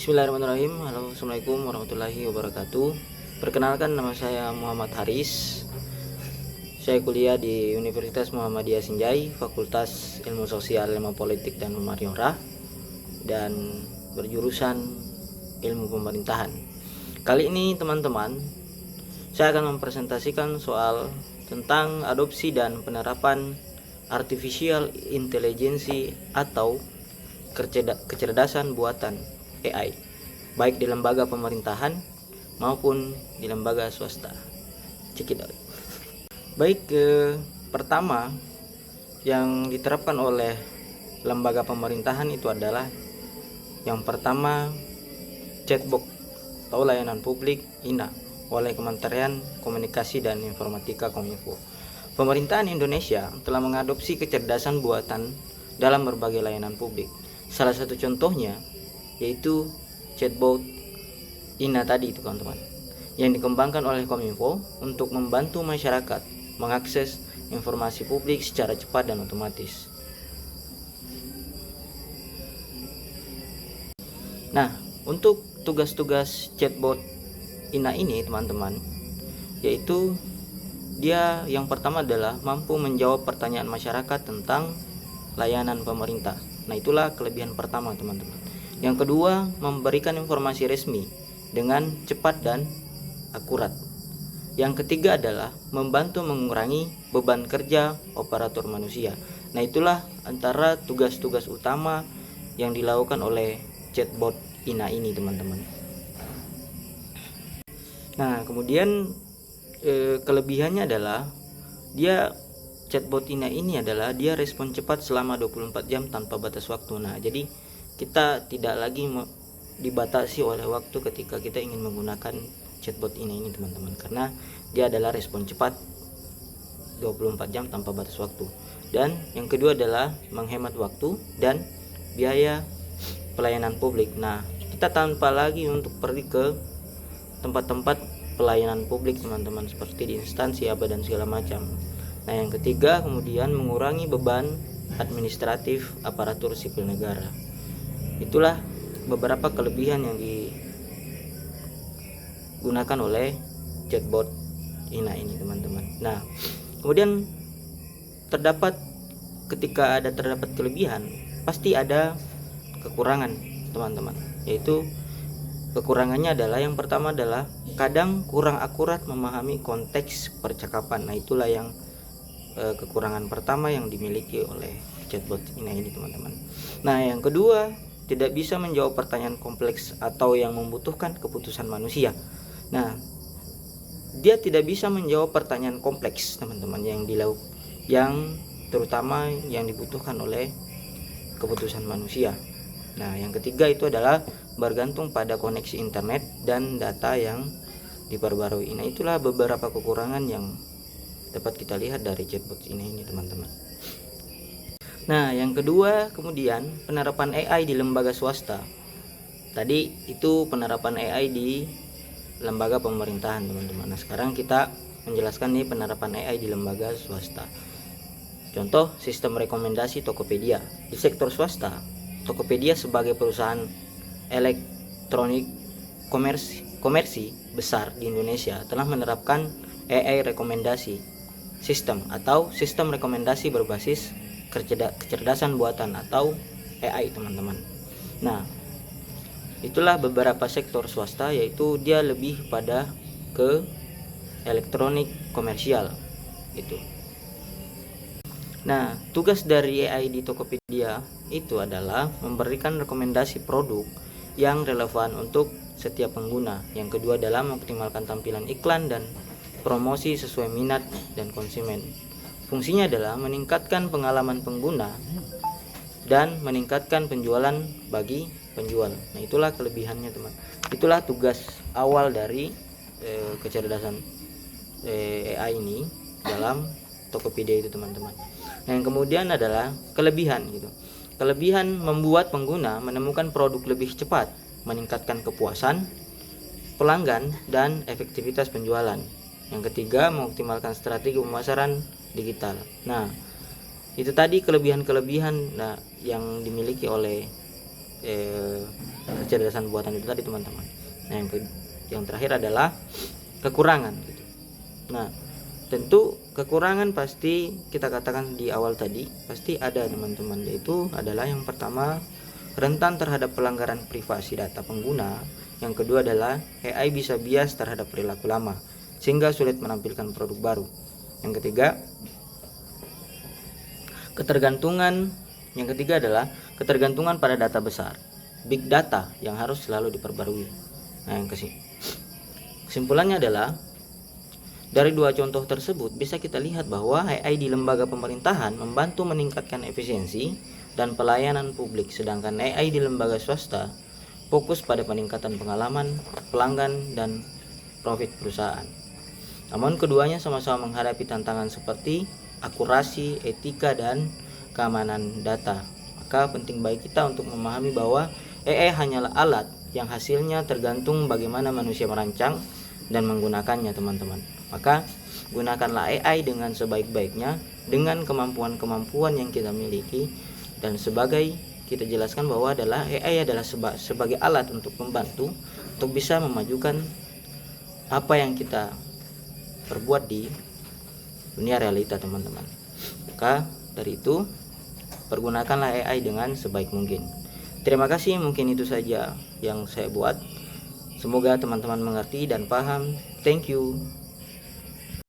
Bismillahirrahmanirrahim. Halo, assalamualaikum warahmatullahi wabarakatuh. Perkenalkan, nama saya Muhammad Haris. Saya kuliah di Universitas Muhammadiyah Sinjai, Fakultas Ilmu Sosial, Ilmu Politik dan Humaniora, dan berjurusan Ilmu Pemerintahan. Kali ini teman-teman, saya akan mempresentasikan soal tentang adopsi dan penerapan artificial intelligence atau kecerdasan buatan AI, baik di lembaga pemerintahan maupun di lembaga swasta. Check it out. Baik, pertama yang diterapkan oleh lembaga pemerintahan itu adalah yang pertama chatbot atau layanan publik INA oleh Kementerian Komunikasi dan Informatika Kominfo. Pemerintahan Indonesia telah mengadopsi kecerdasan buatan dalam berbagai layanan publik. Salah satu contohnya yaitu chatbot INA tadi itu teman-teman, yang dikembangkan oleh Kominfo untuk membantu masyarakat mengakses informasi publik secara cepat dan otomatis. Nah, untuk tugas-tugas chatbot INA ini teman-teman, yaitu dia yang pertama adalah mampu menjawab pertanyaan masyarakat tentang layanan pemerintah. Nah, itulah kelebihan pertama teman-teman. Yang kedua, memberikan informasi resmi dengan cepat dan akurat. Yang ketiga adalah membantu mengurangi beban kerja operator manusia. Nah, itulah antara tugas-tugas utama yang dilakukan oleh chatbot INA ini teman-teman. Nah, kemudian kelebihannya adalah chatbot INA ini adalah dia respon cepat selama 24 jam tanpa batas waktu. Nah, jadi kita tidak lagi dibatasi oleh waktu ketika kita ingin menggunakan chatbot ini teman-teman, karena dia adalah respon cepat 24 jam tanpa batas waktu. Dan yang kedua adalah menghemat waktu dan biaya pelayanan publik. Nah, kita tanpa lagi untuk pergi ke tempat-tempat pelayanan publik teman-teman, seperti di instansi ABA dan segala macam. Nah, yang ketiga kemudian mengurangi beban administratif aparatur sipil negara. Itulah beberapa kelebihan yang digunakan oleh chatbot INA ini teman-teman. Nah, kemudian ketika terdapat kelebihan, pasti ada kekurangan teman-teman. Yaitu kekurangannya adalah yang pertama adalah kadang kurang akurat memahami konteks percakapan. Nah, itulah yang kekurangan pertama yang dimiliki oleh chatbot INA ini teman-teman. Nah, yang kedua, tidak bisa menjawab pertanyaan kompleks atau yang membutuhkan keputusan manusia. Nah, dia tidak bisa menjawab pertanyaan kompleks teman-teman yang terutama yang dibutuhkan oleh keputusan manusia. Nah, yang ketiga itu adalah bergantung pada koneksi internet dan data yang diperbarui. Nah, itulah beberapa kekurangan yang dapat kita lihat dari chatbot ini teman-teman. Nah, yang kedua kemudian penerapan AI di lembaga swasta. Tadi itu penerapan AI di lembaga pemerintahan teman-teman. Nah, sekarang kita menjelaskan nih penerapan AI di lembaga swasta. Contoh, sistem rekomendasi Tokopedia. Di sektor swasta, Tokopedia sebagai perusahaan elektronik komersi besar di Indonesia telah menerapkan AI rekomendasi sistem atau sistem rekomendasi berbasis kecerdasan buatan atau AI teman-teman. Nah, itulah beberapa sektor swasta, yaitu dia lebih pada ke elektronik komersial gitu. Nah, tugas dari AI di Tokopedia itu adalah memberikan rekomendasi produk yang relevan untuk setiap pengguna. Yang kedua adalah mengoptimalkan tampilan iklan dan promosi sesuai minat dan konsumen. Fungsinya adalah meningkatkan pengalaman pengguna dan meningkatkan penjualan bagi penjual. Nah, itulah kelebihannya teman. Itulah tugas awal dari kecerdasan AI ini dalam Tokopedia itu teman-teman. Nah, yang kemudian adalah kelebihan gitu. Kelebihan membuat pengguna menemukan produk lebih cepat, meningkatkan kepuasan pelanggan dan efektivitas penjualan. Yang ketiga, mengoptimalkan strategi pemasaran digital. Nah, itu tadi kelebihan-kelebihan yang dimiliki oleh kecerdasan buatan itu tadi teman-teman. Nah yang terakhir adalah kekurangan gitu. Nah tentu kekurangan pasti kita katakan di awal tadi pasti ada teman-teman, yaitu adalah yang pertama rentan terhadap pelanggaran privasi data pengguna. Yang kedua adalah AI bisa bias terhadap perilaku lama sehingga sulit menampilkan produk baru. Yang ketiga adalah ketergantungan pada data besar, big data yang harus selalu diperbarui. Nah yang kesimpulannya adalah dari dua contoh tersebut bisa kita lihat bahwa AI di lembaga pemerintahan membantu meningkatkan efisiensi dan pelayanan publik, sedangkan AI di lembaga swasta fokus pada peningkatan pengalaman pelanggan dan profit perusahaan. Namun keduanya sama-sama menghadapi tantangan seperti akurasi, etika, dan keamanan data. Maka penting bagi kita untuk memahami bahwa AI hanyalah alat yang hasilnya tergantung bagaimana manusia merancang dan menggunakannya teman-teman. Maka gunakanlah AI dengan sebaik-baiknya dengan kemampuan-kemampuan yang kita miliki, dan sebagai kita jelaskan bahwa AI adalah sebagai alat untuk membantu untuk bisa memajukan apa yang kita perbuat di dunia realita teman-teman. Maka dari itu pergunakanlah AI dengan sebaik mungkin. Terima kasih, mungkin itu saja yang saya buat. Semoga teman-teman mengerti dan paham. Thank you.